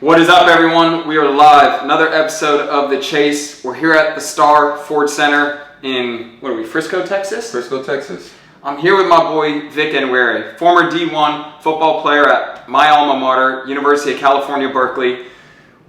What is up, everyone? We are live. Another episode of The Chase. We're here at the Star Ford Center in, Frisco, Texas? Frisco, Texas. I'm here with my boy, Vic Enwere, former D1 football player at my alma mater, University of California Berkeley.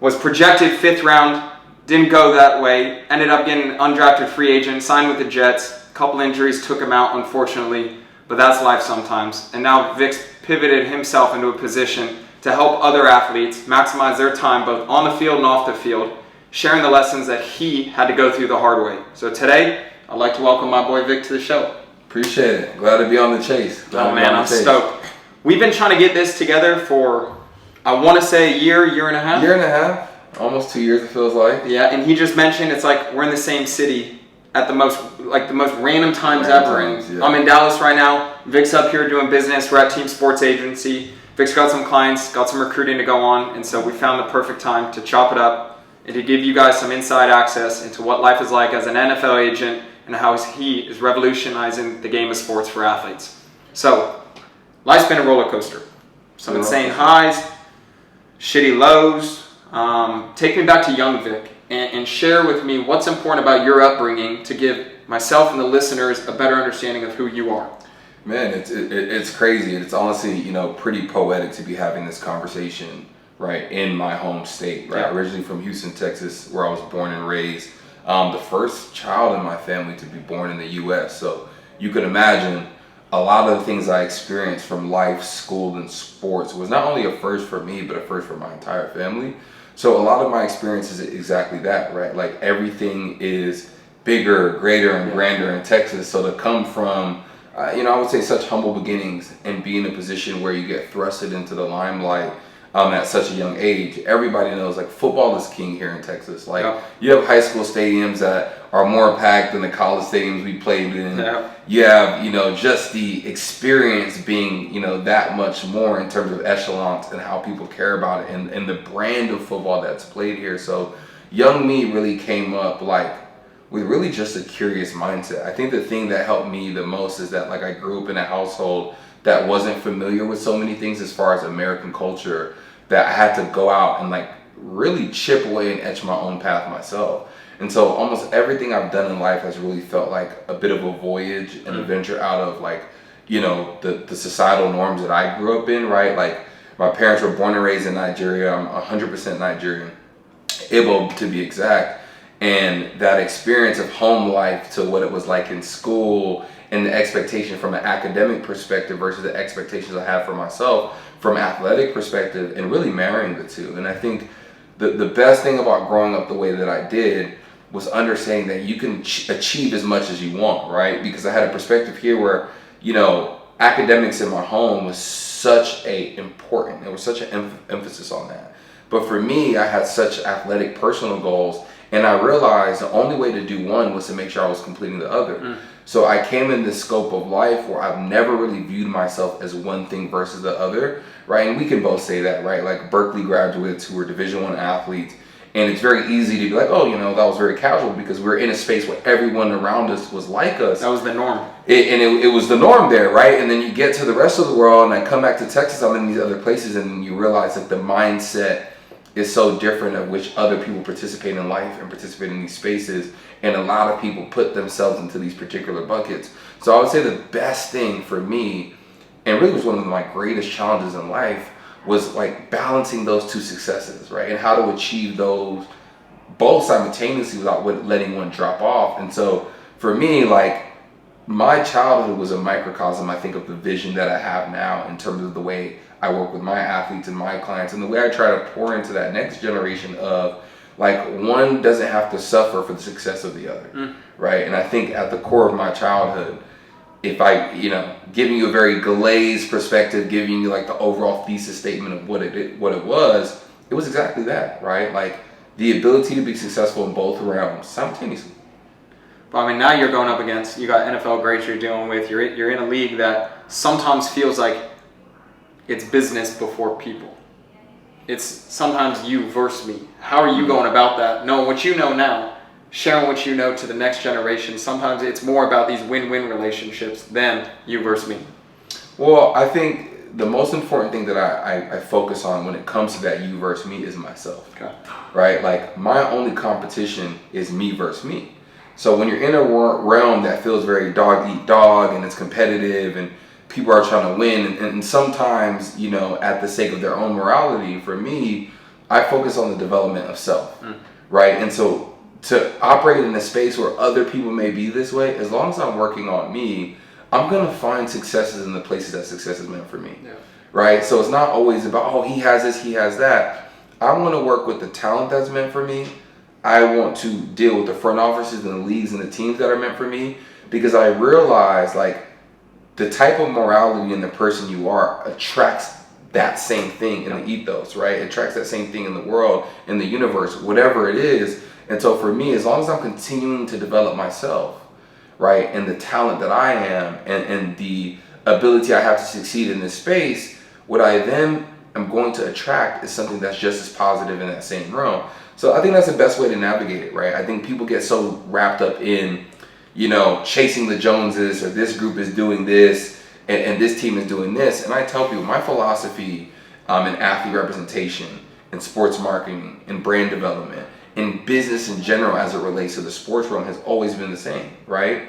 Was projected 5th round, didn't go that way. Ended up getting an undrafted free agent, signed with the Jets. A couple injuries took him out, unfortunately, but that's life sometimes. And now Vic's pivoted himself into a position to help other athletes maximize their time both on the field and off the field, sharing the lessons that he had to go through the hard way. So today, I'd like to welcome my boy Vic to the show. Appreciate it. Glad to be on The Chase. Oh man, I'm stoked. We've been trying to get this together for, I want to say a year and a half. Year and a half, almost 2 years it feels like. Yeah, and he just mentioned it's like we're in the same city at the most random times ever. Yeah. I'm in Dallas right now. Vic's up here doing business. We're at Team Sports Agency. Vic's got some clients, got some recruiting to go on, and so we found the perfect time to chop it up and to give you guys some inside access into what life is like as an NFL agent and how he is revolutionizing the game of sports for athletes. So, life's been a roller coaster. Some insane highs, shitty lows. Take me back to young Vic and share with me what's important about your upbringing to give myself and the listeners a better understanding of who you are. Man, it's crazy. It's honestly, pretty poetic to be having this conversation, right, in my home state, right? Yeah. Originally from Houston, Texas, where I was born and raised. The first child in my family to be born in the U.S. So you can imagine a lot of the things I experienced from life, school, and sports was not only a first for me, but a first for my entire family. So a lot of my experience is exactly that, right? Like everything is bigger, greater, and grander in Texas. So to come from I would say such humble beginnings and be in a position where you get thrusted into the limelight at such a young age. Everybody knows like football is king here in Texas. Like you have high school stadiums that are more packed than the college stadiums we played in. Yeah. You have, just the experience being, that much more in terms of echelons and how people care about it and the brand of football that's played here. So young me really came up with really just a curious mindset. I think the thing that helped me the most is that I grew up in a household that wasn't familiar with so many things as far as American culture, that I had to go out and really chip away and etch my own path myself. And so almost everything I've done in life has really felt like a bit of a voyage and a venture out of the societal norms that I grew up in, right? Like my parents were born and raised in Nigeria. I'm 100% Nigerian, Igbo to be exact. And that experience of home life to what it was like in school and the expectation from an academic perspective versus the expectations I have for myself from athletic perspective and really marrying the two. And I think the best thing about growing up the way that I did was understanding that you can achieve as much as you want, right? Because I had a perspective here where, academics in my home was such there was such an emphasis on that. But for me, I had such athletic personal goals. And I realized the only way to do one was to make sure I was completing the other. So I came in this scope of life where I've never really viewed myself as one thing versus the other, right? And we can both say that, right? Like Berkeley graduates who were Division I athletes. And it's very easy to be like, oh, that was very casual because we're in a space where everyone around us was like us. That was the norm. It was the norm there, right? And then you get to the rest of the world and I come back to Texas, I'm in these other places and you realize the mindset is so different of which other people participate in life and participate in these spaces, and a lot of people put themselves into these particular buckets. So I would say the best thing for me, and really was one of my greatest challenges in life, was balancing those two successes, right? And how to achieve those both simultaneously without letting one drop off. And so for me, my childhood was a microcosm, I think, of the vision that I have now in terms of the way I work with my athletes and my clients and the way I try to pour into that next generation of one doesn't have to suffer for the success of the other, right? And I think at the core of my childhood, if I, giving you a very glazed perspective, giving you the overall thesis statement of what it was exactly that, right? The ability to be successful in both realms simultaneously. But now you're going up against, you got NFL greats you're dealing with, you're in a league that sometimes feels like it's business before people. It's sometimes you versus me. How are you going about that? Knowing what you know now, sharing what you know to the next generation. Sometimes it's more about these win-win relationships than you versus me. Well, I think the most important thing that I focus on when it comes to that you versus me is myself. Okay. Right? Like, my only competition is me versus me. So when you're in a realm that feels very dog eat dog and it's competitive and people are trying to win, and sometimes, you know, at the sake of their own morality, for me, I focus on the development of self. Right? And so to operate in a space where other people may be this way, as long as I'm working on me, I'm going to find successes in the places that success is meant for me. Yeah. Right? So it's not always about, oh, he has this, he has that. I want to work with the talent that's meant for me. I want to deal with the front offices and the leagues and the teams that are meant for me, because I realize, like, the type of morality in the person you are attracts that same thing in the ethos, right? It attracts that same thing in the world, in the universe, whatever it is. And so for me, as long as I'm continuing to develop myself, right, and the talent that I am, and the ability I have to succeed in this space, what I then am going to attract is something that's just as positive in that same realm. So I think that's the best way to navigate it, right? I think people get so wrapped up in, you know, chasing the Joneses, or this group is doing this, and this team is doing this. And I tell people, my philosophy in athlete representation, in sports marketing, in brand development, in business in general as it relates to the sports realm has always been the same, right?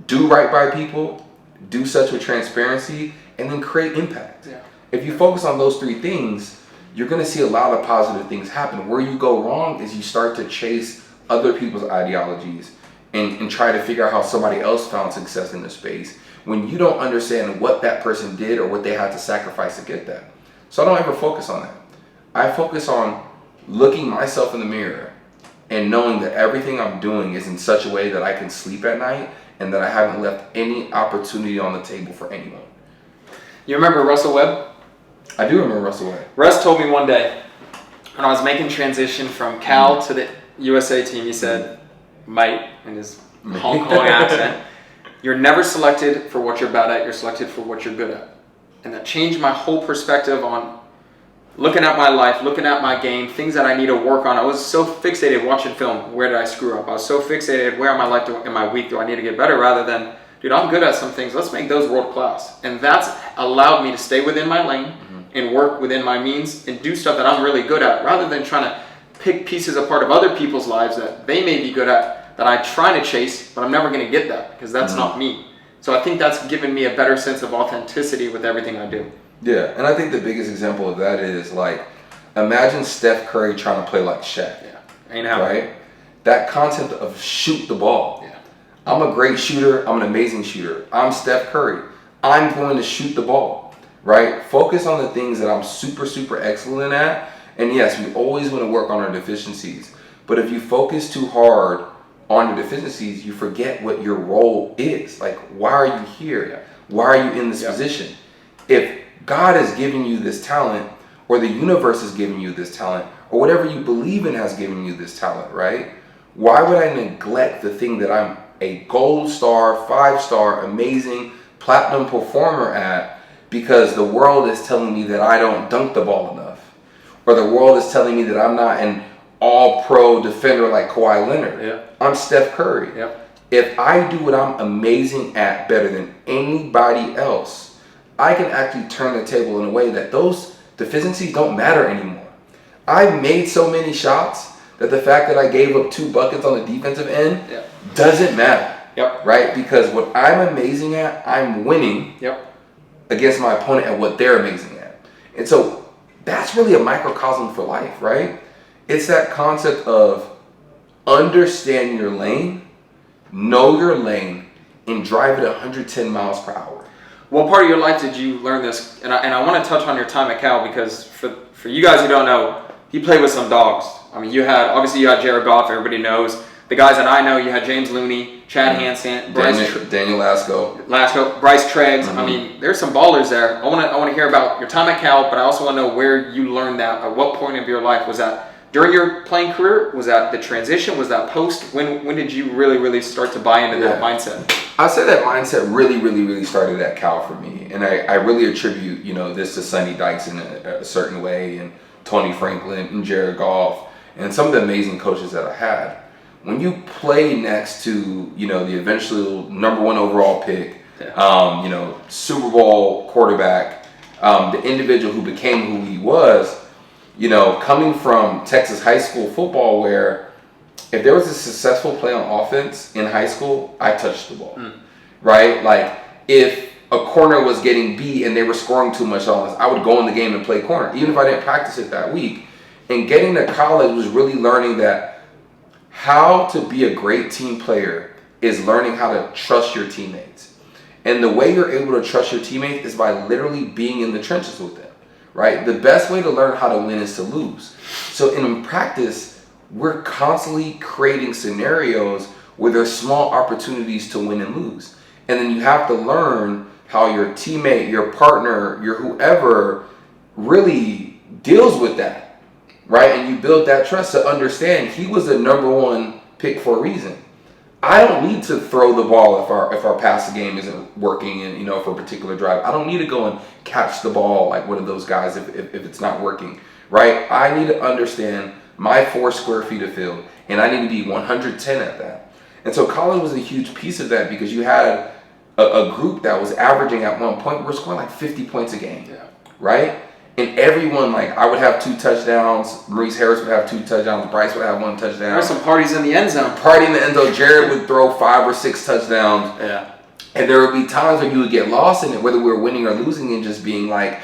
Do right by people, do such with transparency, and then create impact. Yeah. If you focus on those three things, you're going to see a lot of positive things happen. Where you go wrong is you start to chase other people's ideologies and try to figure out how somebody else found success in the space, when you don't understand what that person did or what they had to sacrifice to get that. So I don't ever focus on that. I focus on looking myself in the mirror and knowing that everything I'm doing is in such a way that I can sleep at night and that I haven't left any opportunity on the table for anyone. You remember Russell Webb? I do remember Russell Webb. Russ told me one day when I was making transition from Cal to the USA team, he said, mate, in his Hong Kong accent, you're never selected for what you're bad at, you're selected for what you're good at. And that changed my whole perspective on looking at my life, looking at my game, things that I need to work on. I was so fixated watching film, where did I screw up? I was so fixated, where am I like in my week, do I need to get better, rather than, dude, I'm good at some things, let's make those world class. And that's allowed me to stay within my lane and work within my means and do stuff that I'm really good at, rather than trying to pick pieces apart of other people's lives that they may be good at, that I try to chase, but I'm never going to get that because that's not me. So I think that's given me a better sense of authenticity with everything I do. Yeah, and I think the biggest example of that is, like, imagine Steph Curry trying to play like Shaq. Yeah, ain't happening. Right? That concept of shoot the ball. Yeah. I'm a great shooter. I'm an amazing shooter. I'm Steph Curry. I'm going to shoot the ball. Right? Focus on the things that I'm super, super excellent at. And yes, we always want to work on our deficiencies. But if you focus too hard on the deficiencies, you forget what your role is. Like, why are you here? Yeah. Why are you in this position? If God has given you this talent, or the universe has given you this talent, or whatever you believe in has given you this talent, right? Why would I neglect the thing that I'm a gold star, 5-star, amazing, platinum performer at, because the world is telling me that I don't dunk the ball enough? Or the world is telling me that I'm not an all-pro defender like Kawhi Leonard. Yeah. I'm Steph Curry. Yep. If I do what I'm amazing at better than anybody else, I can actually turn the table in a way that those deficiencies don't matter anymore. I've made so many shots that the fact that I gave up 2 buckets on the defensive end doesn't matter. Yep. Right? Because what I'm amazing at, I'm winning against my opponent at what they're amazing at. And so that's really a microcosm for life, right? It's that concept of understand your lane, know your lane, and drive it 110 miles per hour. What part of your life did you learn this? And I want to touch on your time at Cal, because for you guys who don't know, he played with some dogs. I mean, you had Jared Goff, everybody knows. The guys that I know, you had James Looney, Chad Hansen, Daniel Lasco, Bryce Treggs. I mean, there's some ballers there. I want to hear about your time at Cal, but I also want to know where you learned that. At what point of your life was that? During your playing career? Was that the transition? Was that post? When did you really start to buy into that mindset? I say that mindset really started at Cal for me. And I really attribute, this to Sonny Dykes in a certain way, and Tony Franklin and Jared Goff and some of the amazing coaches that I had. When you play next to, the eventual #1 overall pick, Super Bowl quarterback, the individual who became who he was, you know, coming from Texas high school football where if there was a successful play on offense in high school, I touched the ball, right? Like if a corner was getting beat and they were scoring too much on us, I would go in the game and play corner, even if I didn't practice it that week. And getting to college was really learning that how to be a great team player is learning how to trust your teammates. And the way you're able to trust your teammates is by literally being in the trenches with them, right? The best way to learn how to win is to lose. So in practice, we're constantly creating scenarios where there's small opportunities to win and lose. And then you have to learn how your teammate, your partner, your whoever really deals with that, right? And you build that trust to understand he was the number one pick for a reason. I don't need to throw the ball if our pass game isn't working and, you know, for a particular drive. I don't need to go and catch the ball like one of those guys if it's not working, right? I need to understand my 4 square feet of field, and I need to be 110 at that. And so college was a huge piece of that because you had a group that was averaging at one point, we're scoring like 50 points a game, right? And everyone, like, I would have 2 touchdowns, Maurice Harris would have 2 touchdowns, Bryce would have 1 touchdown. There were some parties in the end zone. Party in the end zone, Jared would throw 5 or 6 touchdowns. Yeah. And there would be times where you would get lost in it, whether we were winning or losing, and just being like,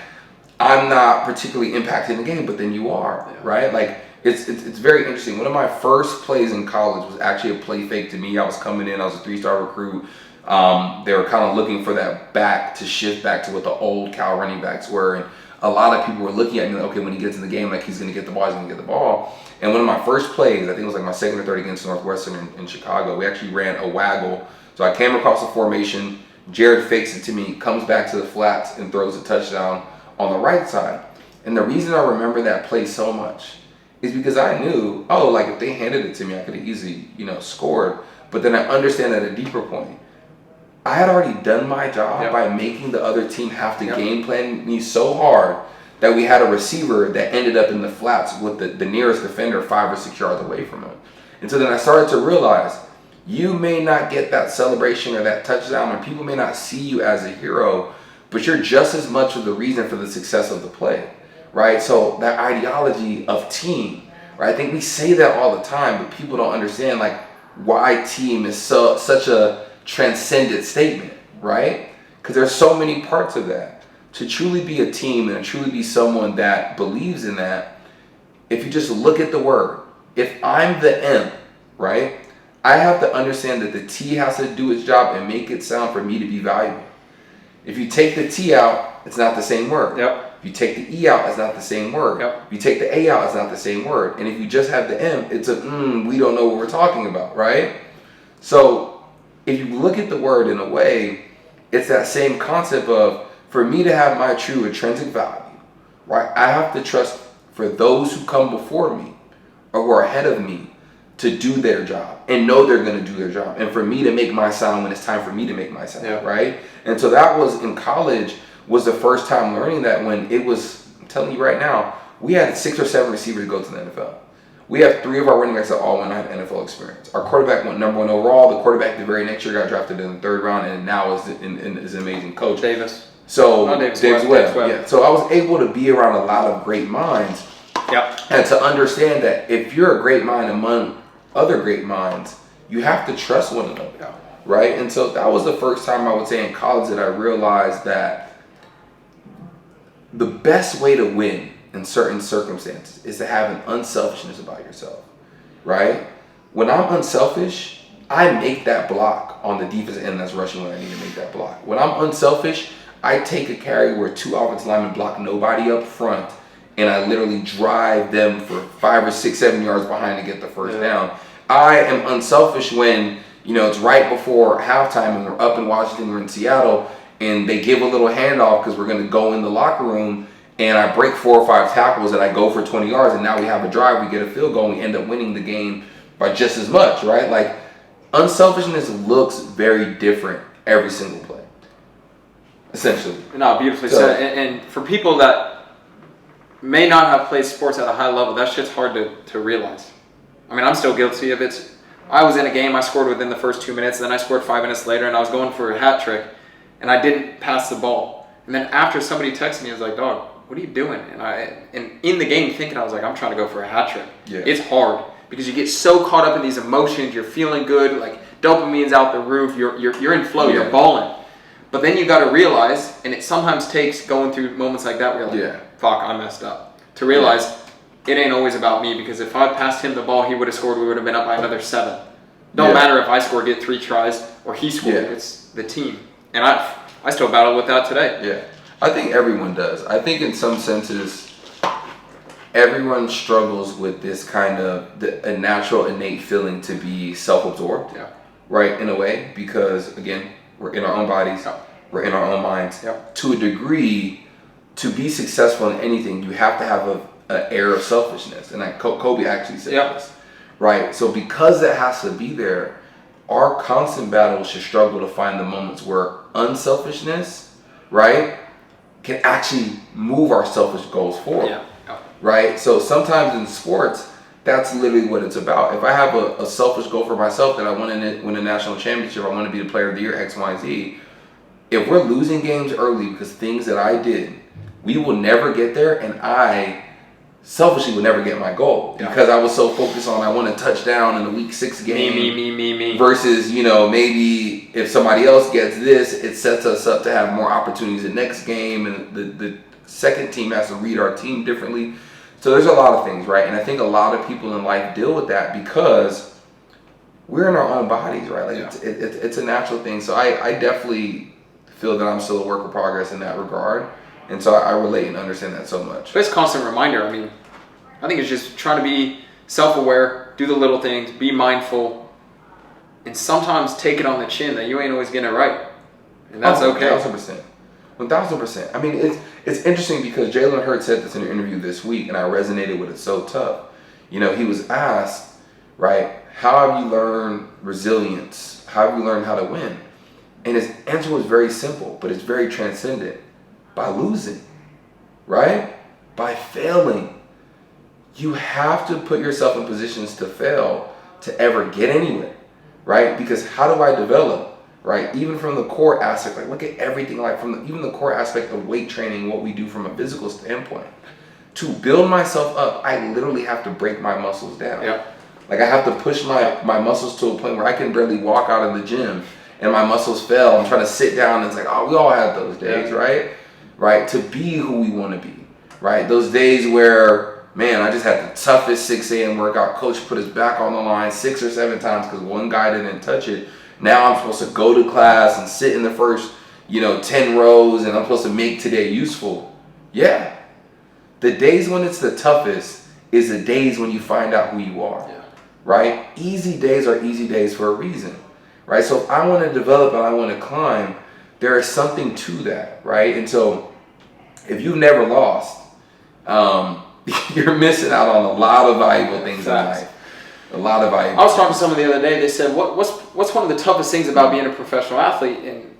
I'm not particularly impacting the game, but then you are, right? Like, it's very interesting. One of my first plays in college was actually a play fake to me. I was coming in, I was a 3-star recruit. They were kind of looking for that back to shift back to what the old Cal running backs were. And a lot of people were looking at me like, okay, when he gets in the game, like he's going to get the ball, he's going to get the ball. And one of my first plays, I think it was like my second or third against Northwestern in Chicago, we actually ran a waggle. So I came across the formation, Jared fakes it to me, comes back to the flats and throws a touchdown on the right side. And the reason I remember that play so much is because I knew, oh, like if they handed it to me, I could have easily, you know, scored. But then I understand at a deeper point, I had already done my job by making the other team have to game plan me so hard that we had a receiver that ended up in the flats with the nearest defender 5 or 6 yards away from him. And so then I started to realize you may not get that celebration or that touchdown, or people may not see you as a hero, but you're just as much of the reason for the success of the play, right? So that ideology of team, right? I think we say that all the time, but people don't understand like why team is such a transcendent statement, right? Because there's so many parts of that. To truly be a team and to truly be someone that believes in that, if you just look at the word, if I'm the M, right, I have to understand that the T has to do its job and make it sound for me to be valuable. If you take the T out, it's not the same word. If you take the E out, it's not the same word. If you take the A out, it's not the same word. And if you just have the M, it's a we don't know what we're talking about, right? So if you look at the word in a way, it's that same concept of, for me to have my true intrinsic value, right, I have to trust for those who come before me or who are ahead of me to do their job and know they're going to do their job. And for me to make my sound when it's time for me to make my sound, right? And so that was in college, was the first time learning that when it was, I'm telling you right now, we had 6 or 7 receivers go to the NFL. We have 3 of our running backs that all went on NFL experience. Our quarterback went number 1 overall. The quarterback the very next year got drafted in the 3rd round, and now is an amazing coach. Davis. So Davis Webb. Webb. Yeah. So I was able to be around a lot of great minds. And to understand that if you're a great mind among other great minds, you have to trust one another, right? And so that was the first time I would say in college that I realized that the best way to win in certain circumstances is to have an unselfishness about yourself, right? When I'm unselfish, I make that block on the defensive end that's rushing when I need to make that block. When I'm unselfish, I take a carry where 2 offensive linemen block nobody up front, and I literally drive them for 5 or 6, 7 yards behind to get the first down. I am unselfish when, you know, it's right before halftime and we're up in Washington, we're in Seattle, and they give a little handoff because we're going to go in the locker room, and I break 4 or 5 tackles and I go for 20 yards, and now we have a drive, we get a field goal, and we end up winning the game by just as much, right? Like, unselfishness looks very different every single play, essentially. No, beautifully said. And for people that may not have played sports at a high level, that shit's hard to realize. I mean, I'm still guilty of it. I was in a game, I scored within the first 2 minutes, then I scored 5 minutes later, and I was going for a hat trick, and I didn't pass the ball. And then after somebody texted me, I was like, dog, what are you doing? And in the game thinking, I was like, I'm trying to go for a hat trick. Yeah. It's hard because you get so caught up in these emotions. You're feeling good, like dopamine's out the roof. You're in flow. You're balling. But then you got to realize, and it sometimes takes going through moments like that where you're like, fuck, I messed up. To realize it ain't always about me, because if I passed him the ball, he would have scored. We would have been up by another 7. Don't matter if I scored, get 3 tries, or he scored. It's the team. And I still battle with that today. Yeah. I think everyone does. I think in some senses, everyone struggles with this kind of a natural, innate feeling to be self-absorbed, right, in a way, because, again, we're in our own bodies, we're in our own minds. To a degree, to be successful in anything, you have to have an air of selfishness. And like Kobe actually said this, right? So because that has to be there, our constant battle should struggle to find the moments where unselfishness, right, can actually move our selfish goals forward, right? So sometimes in sports, that's literally what it's about. If I have a selfish goal for myself that I want to win a national championship, I want to be the player of the year, X, Y, Z. If we're losing games early because things that I did, we will never get there, and I selfishly would never get my goal because I was so focused on I want a touchdown in the week 6 game. Me. Versus, maybe if somebody else gets this, it sets us up to have more opportunities the next game, and the second team has to read our team differently. So there's a lot of things, right? And I think a lot of people in life deal with that because we're in our own bodies, right? Like it's a natural thing. So I definitely feel that I'm still a work of progress in that regard. And so I relate and understand that so much. But it's a constant reminder. I mean, I think it's just trying to be self-aware, do the little things, be mindful, and sometimes take it on the chin that you ain't always getting it right. And that's okay. 1,000%. 1,000%. I mean, it's interesting because Jalen Hurts said this in an interview this week, and I resonated with it so tough. He was asked, right, how have you learned resilience? How have you learned how to win? And his answer was very simple, but it's very transcendent. By losing, right? By failing. You have to put yourself in positions to fail to ever get anywhere, right? Because how do I develop, right? Even from the core aspect, like look at everything, like even the core aspect of weight training, what we do from a physical standpoint. To build myself up, I literally have to break my muscles down. Like I have to push my muscles to a point where I can barely walk out of the gym and my muscles fail. I'm trying to sit down and it's like, oh, we all have those days, right? Right, to be who we want to be, right? Those days where, man, I just had the toughest 6 a.m. workout. Coach put his back on the line 6 or 7 times because one guy didn't touch it. Now I'm supposed to go to class and sit in the first, 10 rows, and I'm supposed to make today useful. Yeah. The days when it's the toughest is the days when you find out who you are, right? Easy days are easy days for a reason, right? So if I want to develop and I want to climb, there is something to that, right? And so if you've never lost, you're missing out on a lot of valuable things in life. A lot of valuable. I was talking to someone the other day. They said, what's one of the toughest things about being a professional athlete? And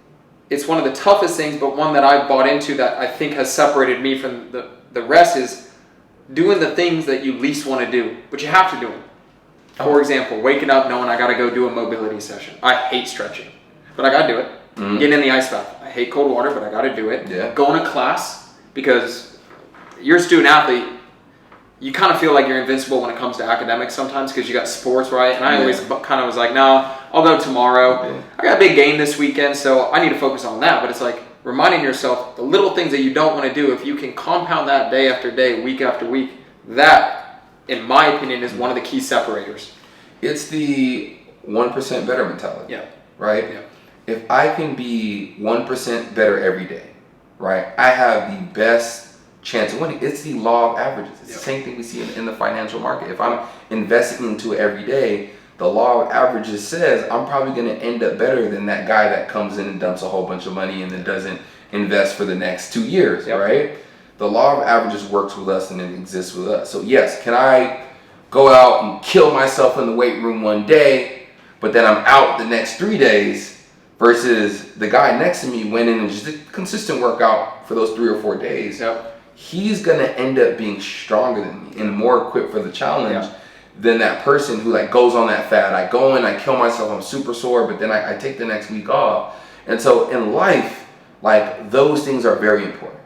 it's one of the toughest things, but one that I've bought into that I think has separated me from the rest is doing the things that you least want to do, but you have to do them. For example, waking up knowing I got to go do a mobility session. I hate stretching, but I got to do it. Getting in the ice bath. I hate cold water, but I got to do it. Going to class, because you're a student athlete, you kind of feel like you're invincible when it comes to academics sometimes because you got sports, right? And I always kind of was like, no, I'll go tomorrow. I got a big game this weekend, so I need to focus on that. But it's like reminding yourself the little things that you don't want to do. If you can compound that day after day, week after week, that, in my opinion, is one of the key separators. It's the 1% better mentality, right? If I can be 1% better every day, right, I have the best chance of winning. It's the law of averages. It's the same thing we see in the financial market. If I'm investing into it every day, the law of averages says I'm probably going to end up better than that guy that comes in and dumps a whole bunch of money and then doesn't invest for the next 2 years, right? The law of averages works with us and it exists with us. So yes, can I go out and kill myself in the weight room one day, but then I'm out the next 3 days? Versus the guy next to me went in and just did a consistent workout for those 3 or 4 days. He's going to end up being stronger than me and more equipped for the challenge than that person who like goes on that fad. I go in, I kill myself, I'm super sore, but then I take the next week off. And so in life, Like those things are very important.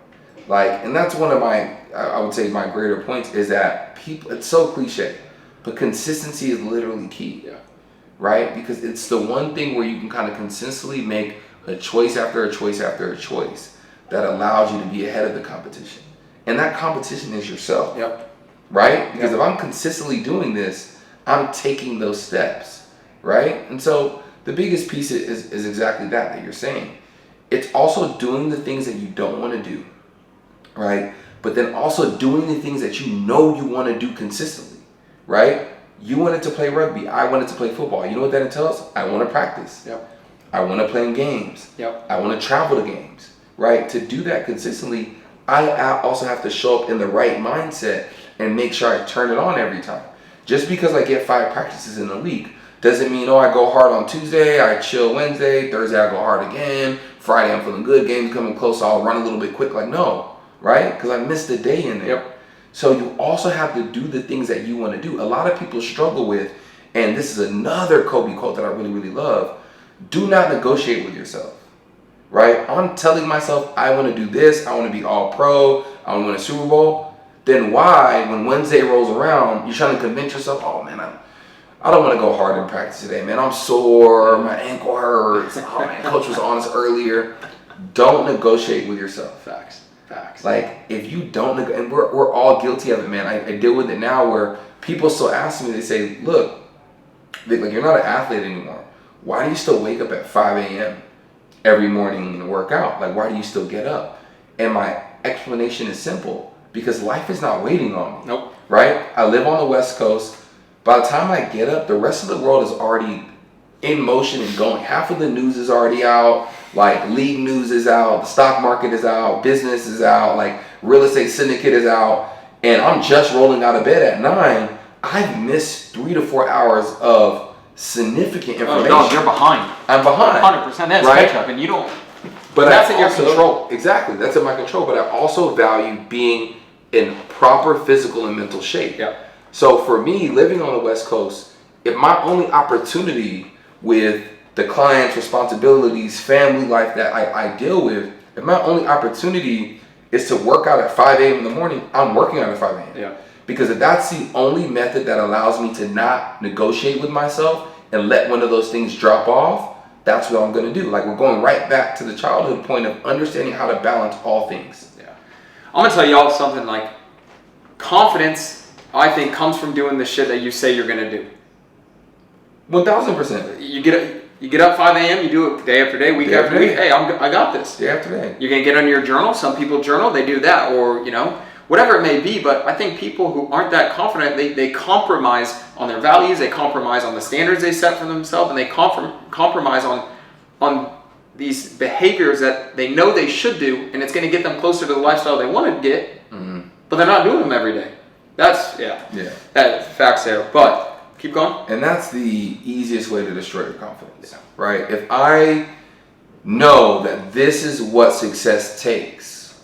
Like, and that's one of my, I would say my greater points is that people, it's so cliche, but consistency is literally key. Yeah. Right? Because it's the one thing where you can kind of consistently make a choice after a choice after a choice that allows you to be ahead of the competition. And that competition is yourself. Yep. Right? Because if I'm consistently doing this, I'm taking those steps. Right? And so the biggest piece is exactly that you're saying. It's also doing the things that you don't want to do. Right? But then also doing the things that you know you want to do consistently. Right? You wanted to play rugby. I wanted to play football. You know what that entails? I want to practice. Yep. I want to play in games. Yep. I want to travel to games. Right? To do that consistently, I also have to show up in the right mindset and make sure I turn it on every time. Just because I get 5 practices in a week doesn't mean, I go hard on Tuesday, I chill Wednesday, Thursday I go hard again, Friday I'm feeling good, game's coming close, so I'll run a little bit quick. Like, no, right? Because I missed a day in there. Yep. So you also have to do the things that you want to do. A lot of people struggle with, and this is another Kobe quote that I really, really love, do not negotiate with yourself. Right? I'm telling myself I want to do this, I want to be all pro, I want to win a Super Bowl. Then why, when Wednesday rolls around, you're trying to convince yourself, oh man, I don't want to go hard in practice today, man. I'm sore, my ankle hurts. Oh man, coach was on us earlier. Don't negotiate with yourself. Facts. Like if you don't, and we're all guilty of it, man. I deal with it now where people still ask me, they say, look, Vic, like you're not an athlete anymore. Why do you still wake up at 5 a.m. every morning and work out? Like, why do you still get up? And my explanation is simple, because life is not waiting on me. Nope. Right? I live on the West Coast. By the time I get up, the rest of the world is already in motion and going. Half of the news is already out. Like league news is out, the stock market is out, business is out, like real estate syndicate is out, and I'm just rolling out of bed at 9. I've missed 3 to 4 hours of significant information. Oh, no, you're behind. I'm behind. 100%. That's right? catch up, and you don't. But that's in your control. Exactly, that's in my control. But I also value being in proper physical and mental shape. Yeah. So for me, living on the West Coast, if my only opportunity with the clients, responsibilities, family life that I deal with, if my only opportunity is to work out at 5 a.m. in the morning, I'm working out at 5 a.m. Yeah. Because if that's the only method that allows me to not negotiate with myself and let one of those things drop off, that's what I'm going to do. Like we're going right back to the childhood point of understanding how to balance all things. Yeah. I'm going to tell y'all something, like confidence, I think, comes from doing the shit that you say you're going to do. 1,000%. You get up 5 a.m., you do it day after day, week after week. Hey, I got this. Day after day. You're going to get on your journal. Some people journal, they do that, or, whatever it may be. But I think people who aren't that confident, they compromise on their values, they compromise on the standards they set for themselves, and they compromise on these behaviors that they know they should do, and it's going to get them closer to the lifestyle they want to get, but they're not doing them every day. That's facts there. But keep going. And that's the easiest way to destroy your confidence, right? If I know that this is what success takes,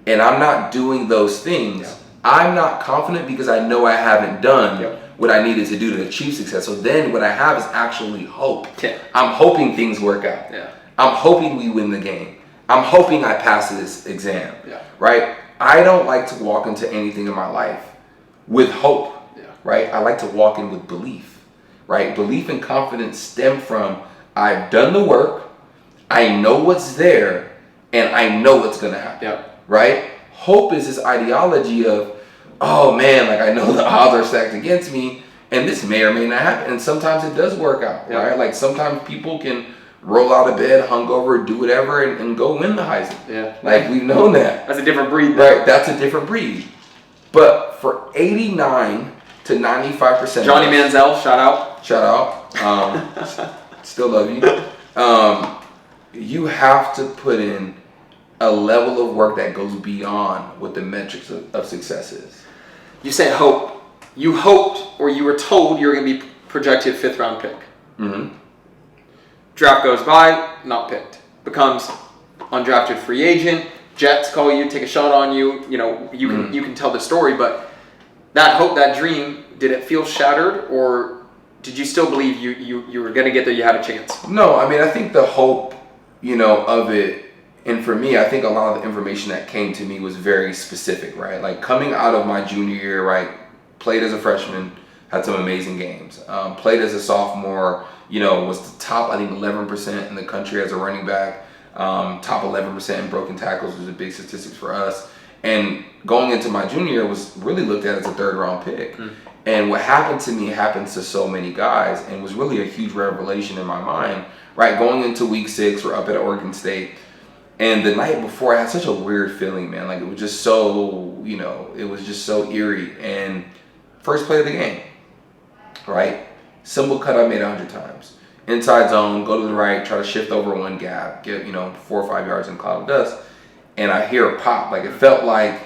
and I'm not doing those things, I'm not confident because I know I haven't done what I needed to do to achieve success. So then what I have is actually hope. I'm hoping things work out. I'm hoping we win the game. I'm hoping I pass this exam, right? I don't like to walk into anything in my life with hope. Right? I like to walk in with belief, right? Belief and confidence stem from I've done the work, I know what's there, and I know what's going to happen, right? Hope is this ideology of, oh man, like I know the odds are stacked against me, and this may or may not happen, and sometimes it does work out, right? Like sometimes people can roll out of bed, hungover, do whatever, and go win the Heisman. Like we've known that. That's a different breed. Right, that's a different breed. But for 89 to 95%. Johnny Manziel, shout out. Still love you. You have to put in a level of work that goes beyond what the metrics of success is. You said hope. You hoped, or you were told you were going to be projected 5th round pick. Draft goes by, not picked. Becomes undrafted free agent. Jets call you, take a shot on you. You can tell the story, but that hope, that dream, did it feel shattered, or did you still believe you were going to get there, you had a chance? No, I mean, I think the hope, of it And for me, I think a lot of the information that came to me was very specific, right? Like coming out of my junior year, right? Played as a freshman, had some amazing games. Played as a sophomore, was the top, I think, 11% in the country as a running back. Top 11% in broken tackles was a big statistics for us. And going into my junior year was really looked at as a third round pick. And what happened to me happens to so many guys and was really a huge revelation in my mind, right? Going into week 6, we're up at Oregon State. And the night before, I had such a weird feeling, man. Like, it was just so, it was just so eerie. And first play of the game, right? Simple cut I made 100 times. Inside zone, go to the right, try to shift over one gap, get, 4 or 5 yards in cloud of dust. And I hear a pop. Like, it felt like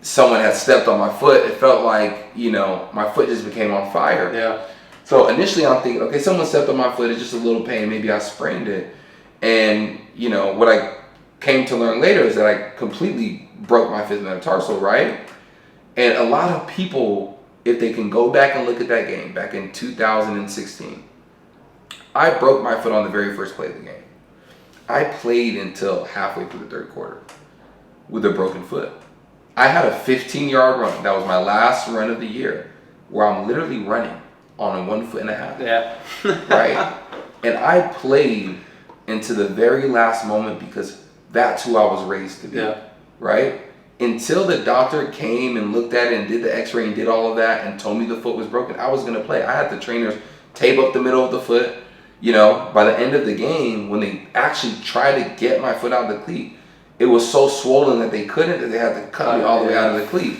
someone had stepped on my foot. It felt like, my foot just became on fire. Yeah. So initially I'm thinking, okay, someone stepped on my foot. It's just a little pain. Maybe I sprained it. And, what I came to learn later is that I completely broke my 5th metatarsal, right? And a lot of people, if they can go back and look at that game back in 2016, I broke my foot on the very first play of the game. I played until halfway through the 3rd quarter with a broken foot. I had a 15-yard run. That was my last run of the year where I'm literally running on a 1.5 foot. Yeah. Right? And I played into the very last moment because that's who I was raised to be. Yeah. Right? Until the doctor came and looked at it and did the x-ray and did all of that and told me the foot was broken, I was going to play. I had the trainers tape up the middle of the foot. By the end of the game, when they actually tried to get my foot out of the cleat, it was so swollen that they couldn't, that they had to cut me all the way out of the cleat.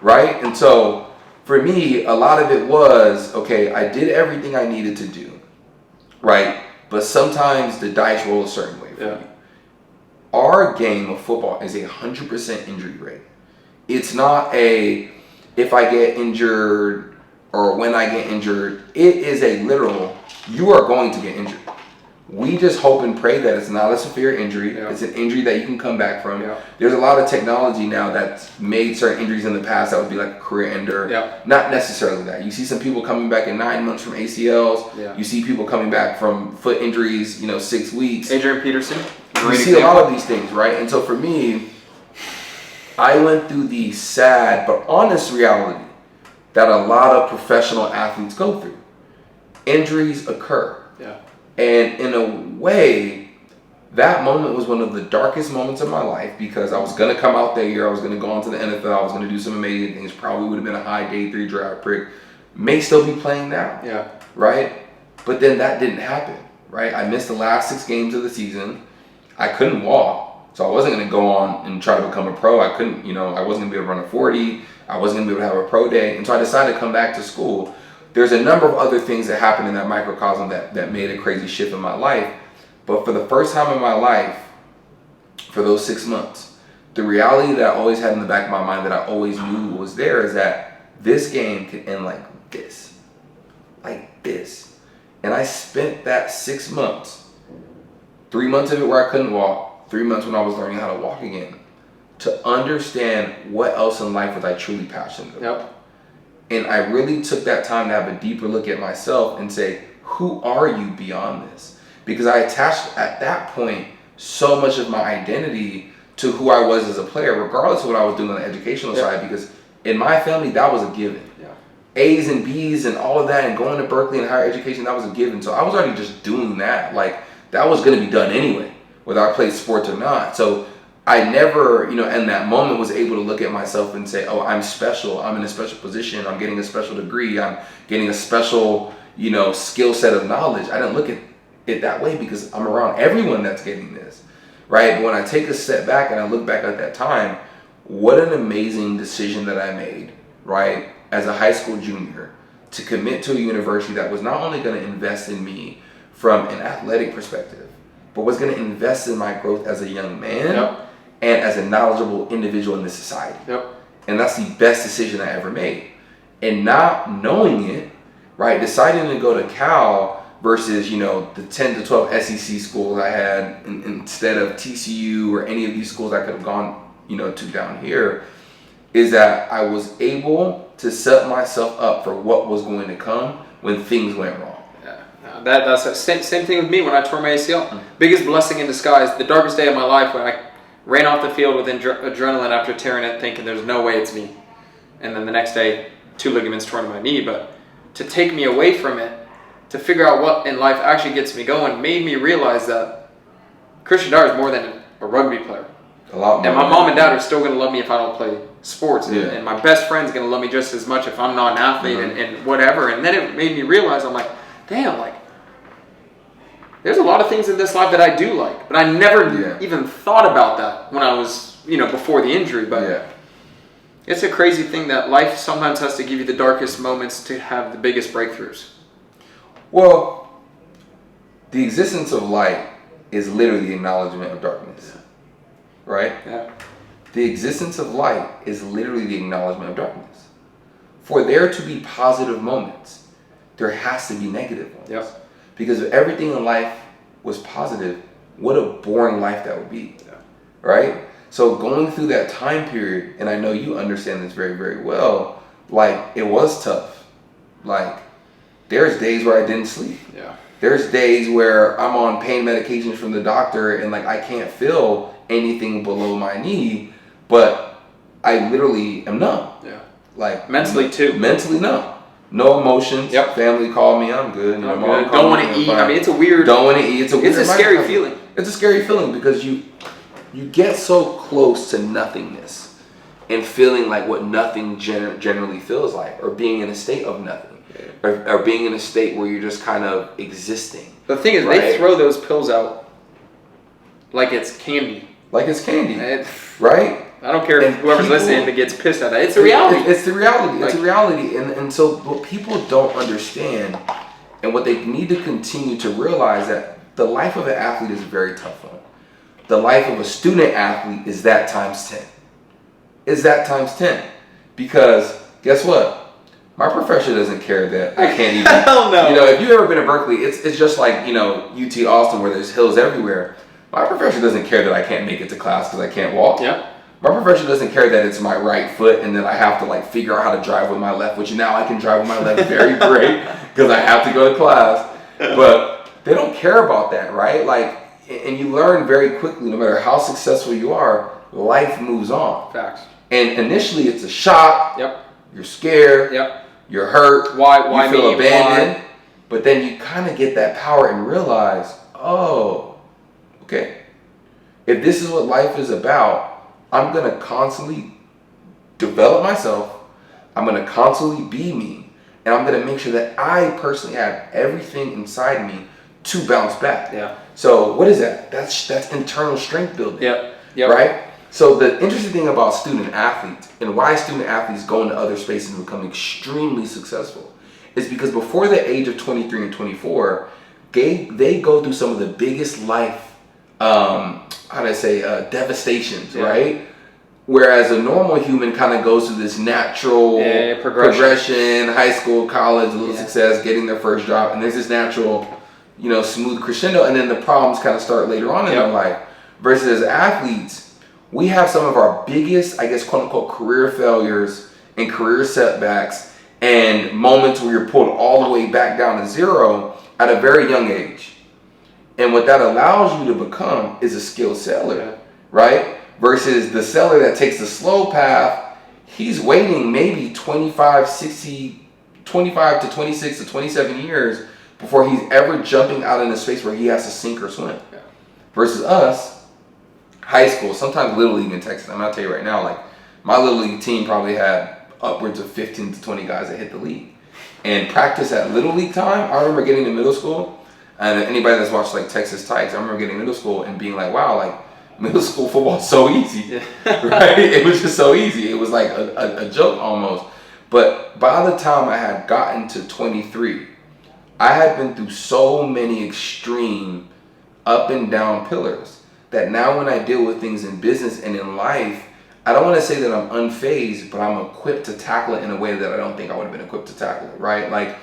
Right? And so for me, a lot of it was, okay, I did everything I needed to do. Right? But sometimes the dice roll a certain way for you. Our game of football is 100% injury rate. It's not if I get injured or when I get injured. It is a literal, you are going to get injured. We just hope and pray that it's not a severe injury. Yeah. It's an injury that you can come back from. Yeah. There's a lot of technology now that's made certain injuries in the past that would be like a career ender. Yeah. Not necessarily that. You see some people coming back in 9 months from ACLs. Yeah. You see people coming back from foot injuries, 6 weeks. Adrian Peterson. You see a lot of these things, right? And so for me, I went through the sad but honest reality that a lot of professional athletes go through. Injuries occur. Yeah. And in a way, that moment was one of the darkest moments of my life because I was going to come out that year. I was going to go on to the NFL. I was going to do some amazing things. Probably would have been a high day 3 draft pick. May still be playing now. Yeah. Right? But then that didn't happen. Right? I missed the last 6 games of the season. I couldn't walk. So I wasn't going to go on and try to become a pro. I couldn't, I wasn't going to be able to run a 40. I wasn't going to be able to have a pro day. And so I decided to come back to school. There's a number of other things that happened in that microcosm that made a crazy shift in my life. But for the first time in my life, for those 6 months, the reality that I always had in the back of my mind that I always knew was there is that this game could end like this. Like this. And I spent that 6 months, 3 months of it where I couldn't walk, 3 months when I was learning how to walk again, to understand what else in life was I truly passionate about. Yep. And I really took that time to have a deeper look at myself and say, who are you beyond this? Because I attached at that point so much of my identity to who I was as a player, regardless of what I was doing on the educational side, because in my family, that was a given. Yeah. A's and B's and all of that and going to Berkeley and higher education, that was a given. So I was already just doing that. Like, that was going to be done anyway, whether I played sports or not. So I never, in that moment was able to look at myself and say, oh, I'm special. I'm in a special position. I'm getting a special degree. I'm getting a special, skill set of knowledge. I didn't look at it that way because I'm around everyone that's getting this, right? But when I take a step back and I look back at that time, what an amazing decision that I made, right? As a high school junior to commit to a university that was not only going to invest in me from an athletic perspective, but was going to invest in my growth as a young man. Yep. And as a knowledgeable individual in this society. Yep. And that's the best decision I ever made. And not knowing it, right, deciding to go to Cal versus, the 10 to 12 SEC schools I had instead of TCU or any of these schools I could have gone, to down here, is that I was able to set myself up for what was going to come when things went wrong. Yeah, That's the same thing with me when I tore my ACL. Biggest blessing in disguise. The darkest day of my life when I ran off the field with adrenaline after tearing it, thinking there's no way it's me. And then the next day, 2 ligaments torn in my knee. But to take me away from it, to figure out what in life actually gets me going, made me realize that Christian Dyer is more than a rugby player. A lot more. And my mom and dad are still going to love me if I don't play sports. And my best friend's going to love me just as much if I'm not an athlete and whatever. And then it made me realize, I'm like, damn, like, there's a lot of things in this life that I do like. But I never even thought about that when I was, before the injury. But it's a crazy thing that life sometimes has to give you the darkest moments to have the biggest breakthroughs. Well, the existence of light is literally the acknowledgement of darkness. Right? Yeah. The existence of light is literally the acknowledgement of darkness. For there to be positive moments, there has to be negative ones. Yep. Because if everything in life was positive, what a boring life that would be. Yeah. Right? So going through that time period, and I know you understand this very, very well, like, it was tough. Like, there's days where I didn't sleep. Yeah. There's days where I'm on pain medications from the doctor and, like, I can't feel anything below my knee, but I literally am numb. Yeah. Like, mentally too. Mentally numb. No emotions. Yep. Family called me, I'm good. I'm good. Don't want to eat. I mean, it's a weird. Don't want to eat. It's a scary feeling. It's a scary feeling because you get so close to nothingness and feeling like what nothing generally feels like, or being in a state of nothing, or being in a state where you're just kind of existing. The thing is, they throw those pills out like it's candy. Like it's candy, right? I don't care if whoever's listening that gets pissed at that. It's a reality. It's the reality. It's a reality. And so what people don't understand, and what they need to continue to realize, that the life of an athlete is a very tough one. The life of a student athlete is that times 10. Is that times 10. Because guess what? My professor doesn't care that I can't even. Hell no. If you've ever been to Berkeley, it's just like, UT Austin, where there's hills everywhere. My professor doesn't care that I can't make it to class because I can't walk. Yeah. My professor doesn't care that it's my right foot and that I have to figure out how to drive with my left, which now I can drive with my left very great because I have to go to class. But they don't care about that, right? And you learn very quickly, no matter how successful you are, life moves on. Facts. And initially it's a shock. Yep. You're scared. Yep. You're hurt. Why you feel me? abandoned. Why? But then you kind of get that power and realize, oh, okay, if this is what life is about, I'm going to constantly develop myself. I'm going to constantly be me. And I'm going to make sure that I personally have everything inside me to bounce back. Yeah. So what is that? That's internal strength building. Yep. Right? So the interesting thing about student athletes, and why student athletes go into other spaces and become extremely successful, is because before the age of 23 and 24, they go through some of the biggest life devastations, right? Whereas a normal human kind of goes through this natural progression, high school, college, a little success, getting their first job, and there's this natural, smooth crescendo, and then the problems kind of start later on in their life. Versus as athletes, we have some of our biggest, I guess, quote unquote, career failures and career setbacks and moments where you're pulled all the way back down to zero at a very young age. And what that allows you to become is a skilled sailor, right? Versus the sailor that takes the slow path, he's waiting maybe 25 to 26 to 27 years before he's ever jumping out in a space where he has to sink or swim. Yeah. Versus us, high school, sometimes Little League in Texas. I'm going to tell you right now, my Little League team probably had upwards of 15 to 20 guys that hit the league. And practice at Little League time, I remember getting to middle school. And anybody that's watched Texas Titans, I remember getting middle school and being like, wow, middle school football is so easy, right? It was just so easy. It was like a joke almost. But by the time I had gotten to 23, I had been through so many extreme up and down pillars that now when I deal with things in business and in life, I don't want to say that I'm unfazed, but I'm equipped to tackle it in a way that I don't think I would have been equipped to tackle it, right?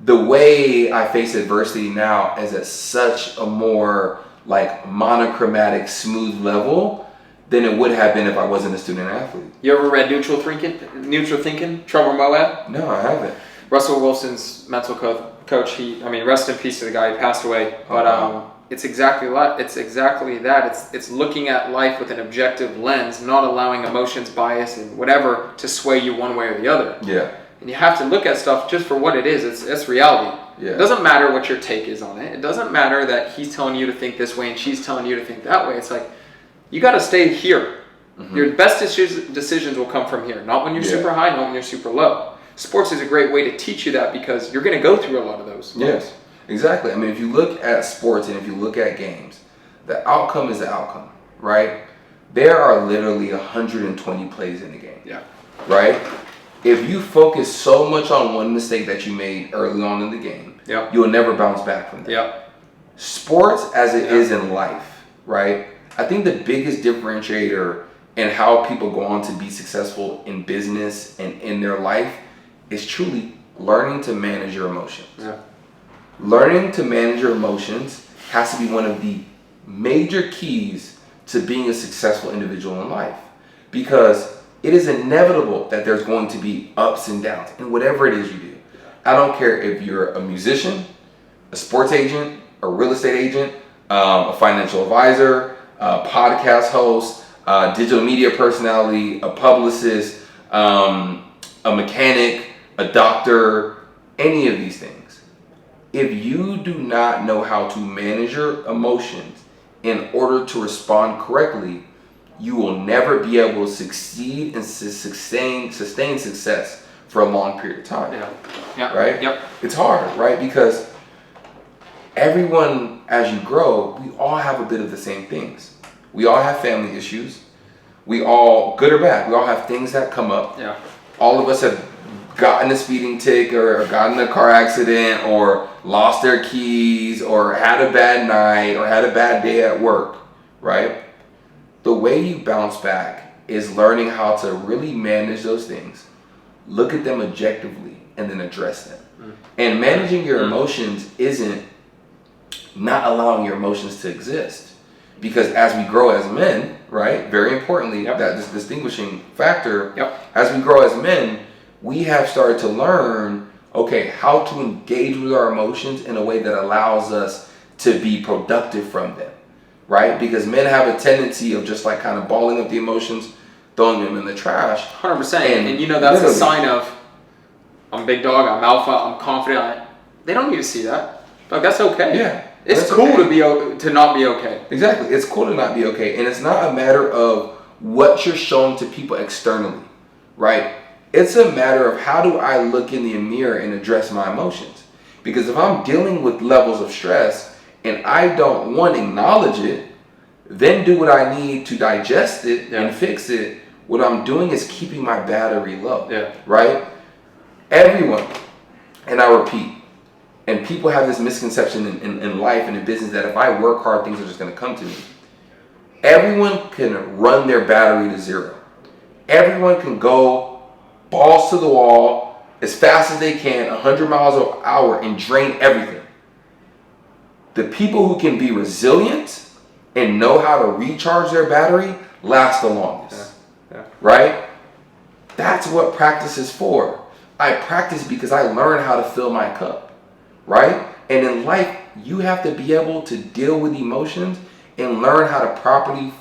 The way I face adversity now is at such a more monochromatic, smooth level than it would have been if I wasn't a student athlete. You ever read Neutral Thinking, Trevor Moawad? No, I haven't. Russell Wilson's mental coach. Rest in peace to the guy. He passed away. But it's exactly that. It's looking at life with an objective lens, not allowing emotions, bias, and whatever to sway you one way or the other. Yeah. And you have to look at stuff just for what it is. It's reality. Yeah. It doesn't matter what your take is on it. It doesn't matter that he's telling you to think this way and she's telling you to think that way. It's like, you got to stay here. Mm-hmm. Your best decisions will come from here. Not when you're super high, not when you're super low. Sports is a great way to teach you that because you're going to go through a lot of those. Yes, exactly. I mean, if you look at sports and if you look at games, the outcome is the outcome, right? There are literally 120 plays in the game. Yeah. Right? If you focus so much on one mistake that you made early on in the game, you'll never bounce back from that. Yeah. Sports, as it is in life, right? I think the biggest differentiator in how people go on to be successful in business and in their life is truly learning to manage your emotions. Yeah. Learning to manage your emotions has to be one of the major keys to being a successful individual in life, because it is inevitable that there's going to be ups and downs in whatever it is you do. I don't care if you're a musician, a sports agent, a real estate agent, a financial advisor, a podcast host, a digital media personality, a publicist, a mechanic, a doctor, any of these things. If you do not know how to manage your emotions in order to respond correctly, you will never be able to succeed and sustain success for a long period of time. Yeah. Right? Yep. It's hard, right? Because everyone, as you grow, we all have a bit of the same things. We all have family issues. We all, good or bad, we all have things that come up. Yeah. All of us have gotten a speeding ticket or gotten in a car accident or lost their keys or had a bad night or had a bad day at work, right? The way you bounce back is learning how to really manage those things, look at them objectively, and then address them. And managing your emotions isn't not allowing your emotions to exist. Because as we grow as men, right, very importantly, that this distinguishing factor, as we grow as men, we have started to learn, okay, how to engage with our emotions in a way that allows us to be productive from them, right? Because men have a tendency of just like kind of balling up the emotions, throwing them in the trash. 100%. And you know, that's a sign of, I'm big dog, I'm alpha, I'm confident. They don't need to see that. Like, that's okay. Yeah. It's cool to not be okay. Exactly. It's cool to not be okay. And it's not a matter of what you're showing to people externally, right? It's a matter of how do I look in the mirror and address my emotions. Because if I'm dealing with levels of stress and I don't want to acknowledge it, then do what I need to digest it and fix it, what I'm doing is keeping my battery low, right? Everyone, and I repeat, and people have this misconception in life and in business that if I work hard, things are just going to come to me. Everyone can run their battery to zero. Everyone can go balls to the wall as fast as they can, 100 miles an hour, and drain everything. The people who can be resilient and know how to recharge their battery last the longest, right? That's what practice is for. I practice because I learn how to fill my cup. Right? And in life, you have to be able to deal with emotions and learn how to properly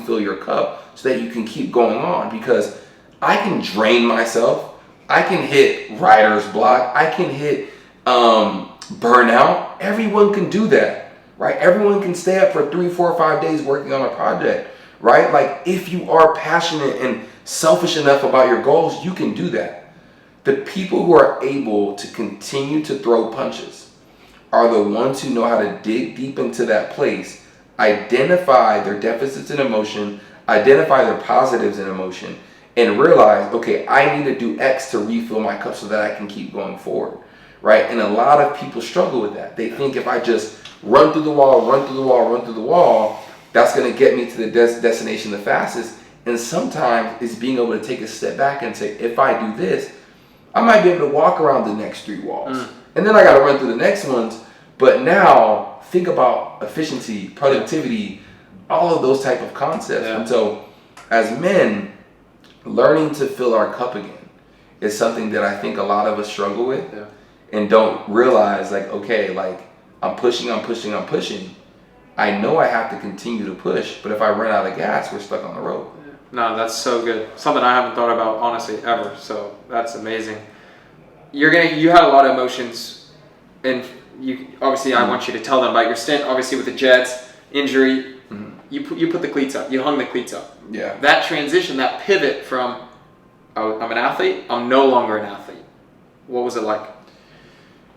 fill your cup so that you can keep going on. Because I can drain myself. I can hit writer's block. I can hit burnout. Everyone can do that, right? Everyone can stay up for 3, 4, 5 days working on a project, right? Like, if you are passionate and selfish enough about your goals, you can do that. The people who are able to continue to throw punches are the ones who know how to dig deep into that place, identify their deficits in emotion, identify their positives in emotion, and realize, okay, I need to do X to refill my cup so that I can keep going forward, right? And a lot of people struggle with that. They think if I just run through the wall, that's going to get me to the destination the fastest. And sometimes it's being able to take a step back and say, if I do this, I might be able to walk around the next 3 walls. And then I got to run through the next ones. But now think about efficiency, productivity, all of those type of concepts. And so as men, learning to fill our cup again is something that I think a lot of us struggle with Yeah. and don't realize, like, okay, like I'm pushing. I know I have to continue to push, but if I run out of gas, we're stuck on the road. No, that's so good. Something I haven't thought about, honestly, ever. So that's amazing. You had a lot of emotions, and you obviously I want you to tell them about your stint, obviously with the Jets, injury. Mm-hmm. You put the cleats up. You hung the cleats up. Yeah. That transition, that pivot from I'm an athlete, I'm no longer an athlete. What was it like?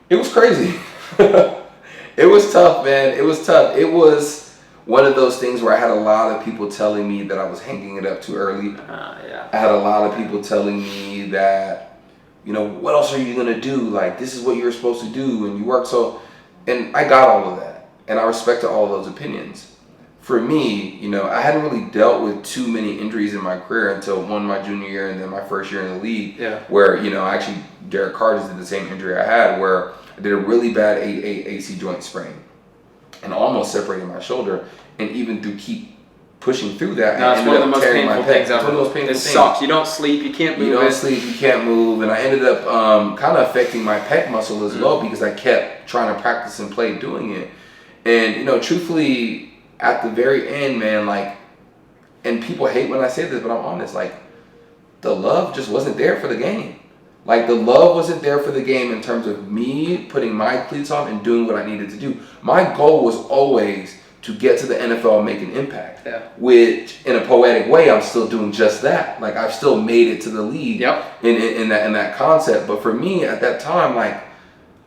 It was crazy. It was tough, man. It was tough. It was one of those things where I had a lot of people telling me that I was hanging it up too early. Yeah. I had a lot of people telling me that, you know, what else are you going to do? Like, this is what you're supposed to do, and you work so... And I got all of that, and I respected all of those opinions. For me, you know, I hadn't really dealt with too many injuries in my career until my junior year and then my first year in the league. Yeah. Where, you know, actually Derek Carr did the same injury I had, where I did a really bad AC joint sprain and almost separated my shoulder. And even through keep pushing through that, No, it's one of the most painful things ever. It's one of those painful It things. sucks. You don't sleep. You can't move. You don't sleep. You can't move. And I ended up kind of affecting my pec muscle as well because I kept trying to practice and play doing it. And, you know, truthfully, at the very end, man, like, and people hate when I say this, but I'm honest, like, the love just wasn't there for the game. Like, the love wasn't there for the game in terms of me putting my cleats on and doing what I needed to do. My goal was always to get to the NFL and make an impact. Yeah. Which, in a poetic way, I'm still doing just that. Like, I've still made it to the league in that concept. But for me, at that time, like,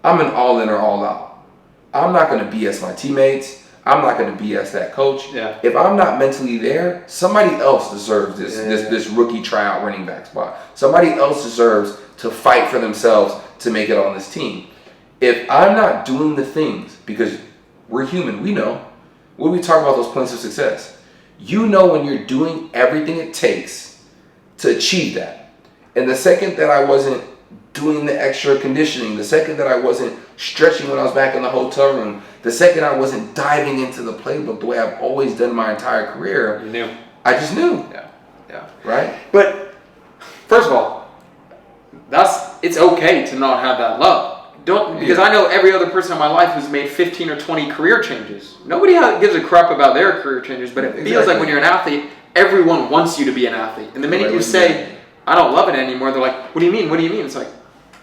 I'm an all in or all out. I'm not going to BS my teammates. I'm not going to BS that coach. Yeah. If I'm not mentally there, somebody else deserves this rookie tryout running back spot. Somebody else deserves to fight for themselves to make it on this team. If I'm not doing the things, because we're human, we know. When we talk about those points of success, you know when you're doing everything it takes to achieve that. And the second that I wasn't doing the extra conditioning, the second that I wasn't stretching when I was back in the hotel room, the second I wasn't diving into the playbook the way I've always done my entire career, You knew. I just knew. Yeah. Right? But first of all, it's okay to not have that love. Because I know every other person in my life who's made 15 or 20 career changes. Nobody gives a crap about their career changes, but it feels like when you're an athlete, everyone wants you to be an athlete. And the minute you say, I don't love it anymore, they're like, what do you mean? What do you mean? It's like,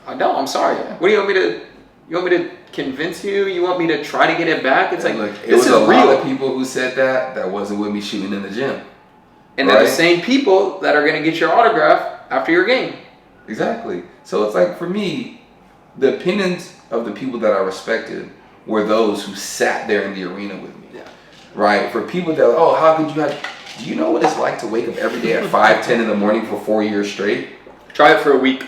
I don't, I'm sorry. What do you want me to, convince you? You want me to try to get it back? It's like, look, this is a real. lot of people who said that wasn't with me shooting in the gym. And they're the same people that are going to get your autograph after your game. Exactly. So it's like, for me, the opinions of the people that I respected were those who sat there in the arena with me. Yeah. Right? For people that, how could you do you know what it's like to wake up every day at 5:10 in the morning for 4 years straight? Try it for a week.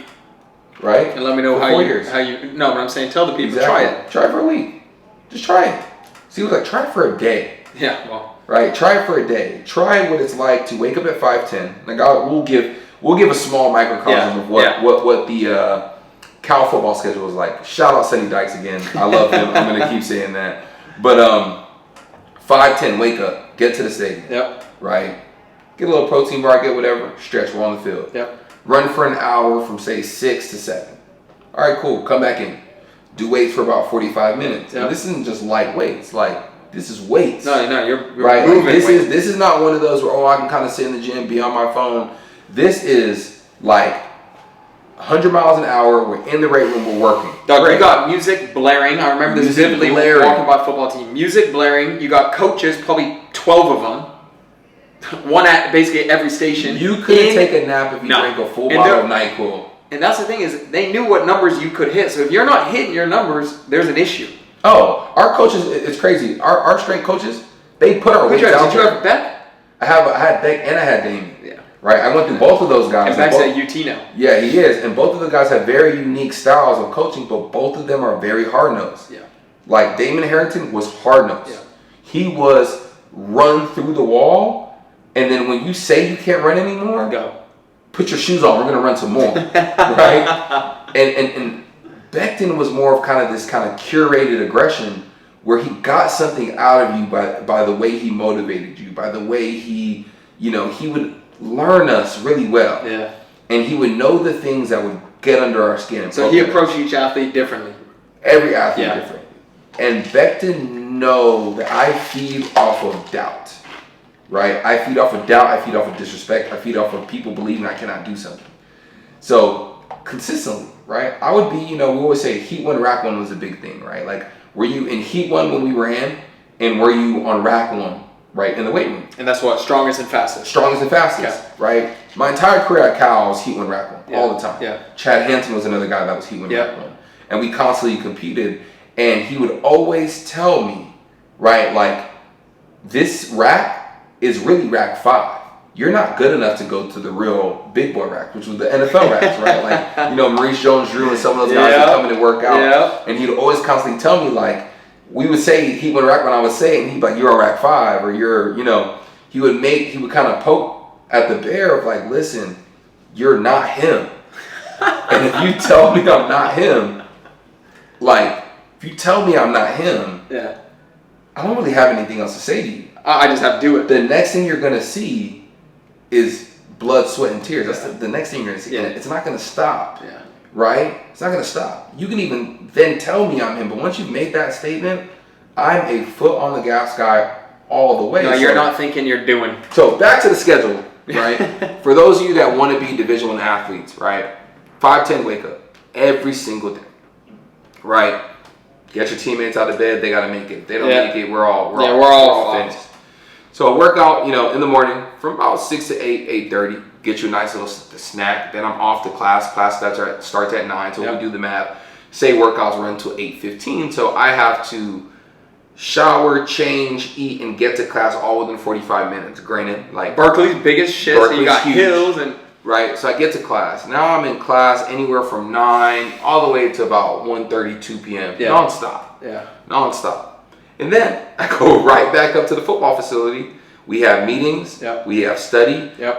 Right? And let me know for how 4 you, years. no, but I'm saying tell the people, Exactly. try it. Try it for a week. Just try it. See, it was like, try it for a day. Yeah, well. Right? Try it for a day. Try what it's like to wake up at 5:10. Like, we'll give a small microcosm of what the Cal football schedule was like. Shout out Sonny Dykes again. I love him. I'm going to keep saying that. But 5:10, wake up. Get to the stadium. Yep. Right? Get a little protein bar, get whatever. Stretch, we're on the field. Yep. Run for an hour from, say, 6 to 7. All right, cool. Come back in. Do weights for about 45 minutes. Yep. And this isn't just light weights. Like, this is weights. No, you're right? moving. Like, this is not one of those where, I can kind of sit in the gym, be on my phone. This is like 100 miles an hour. We're in the weight room. We're working. Doug, you got music blaring. I remember this Music vividly blaring. walking by football team. Music blaring. You got coaches, probably 12 of them. One at basically every station. You couldn't take a nap if you drank a full bottle of NyQuil. And that's the thing is, they knew what numbers you could hit. So if you're not hitting your numbers, there's an issue. Oh, our coaches, it's crazy. Our strength coaches, they put our weights out. Did you have Beck? I had Beck and I had Damien. Yeah. Right? I went through both of those guys. And Beck's at UT now. Yeah, he is. And both of the guys have very unique styles of coaching, but both of them are very hard-nosed. Yeah. Like, Damon Harrington was hard-nosed. Yeah. He was run through the wall, and then when you say you can't run anymore, go. Put your shoes on, we're going to run some more. Right? And Becton was more of kind of this kind of curated aggression where he got something out of you by the way he motivated you, by the way he would learn us really well. Yeah. And he would know the things that would get under our skin. And So he approached each athlete differently. Every athlete different. And Beck didn't know that I feed off of doubt, right? I feed off of doubt. I feed off of disrespect. I feed off of people believing I cannot do something. So consistently, right? I would be, we always say heat one, rack one was a big thing, right? Like, were you in heat one when we ran, and were you on rack one, right, in the weight room? And that's what, strongest and fastest. Strongest and fastest, right? My entire career at Cal, I was heat one, rack one, all the time. Yeah. Chad Hansen was another guy that was heat one, rack one. And we constantly competed, and he would always tell me, right, like, this rack is really rack 5. You're not good enough to go to the real big boy rack, which was the NFL racks, right? Like, Maurice Jones-Drew and some of those guys would come in and work out. And he'd always constantly tell me, like, we would say he would rack when I would say, and he'd be like, you're on rack 5, or you're, he would kind of poke at the bear of like, listen, you're not him. And if you tell me I'm not him, like, if you tell me I'm not him, I don't really have anything else to say to you. I just have to do it. The next thing you're going to see is blood, sweat, and tears. That's the next thing you're going to see. And it's not going to stop. Right? It's not going to stop. You can even then tell me I'm him, but once you've made that statement, I'm a foot on the gas guy all the way. No, you're not thinking, you're doing. So back to the schedule, right? For those of you that want to be Division I athletes, right? 5:10 wake up every single day, right? Get your teammates out of bed. They got to make it. If they don't make it, we're all finished. So I work out, in the morning from about 6 to 8, 8:30. Get you a nice little snack. Then I'm off to class. Class starts at 9. So we do the math. Say workouts run till 8:15. So I have to shower, change, eat, and get to class all within 45 minutes. Granted, like Berkeley's biggest shit. So you got huge. Hills and right. So I get to class. Now I'm in class anywhere from 9 all the way to about 1:30, 2 p.m. Nonstop. Nonstop. And then I go right back up to the football facility. We have meetings. We have study.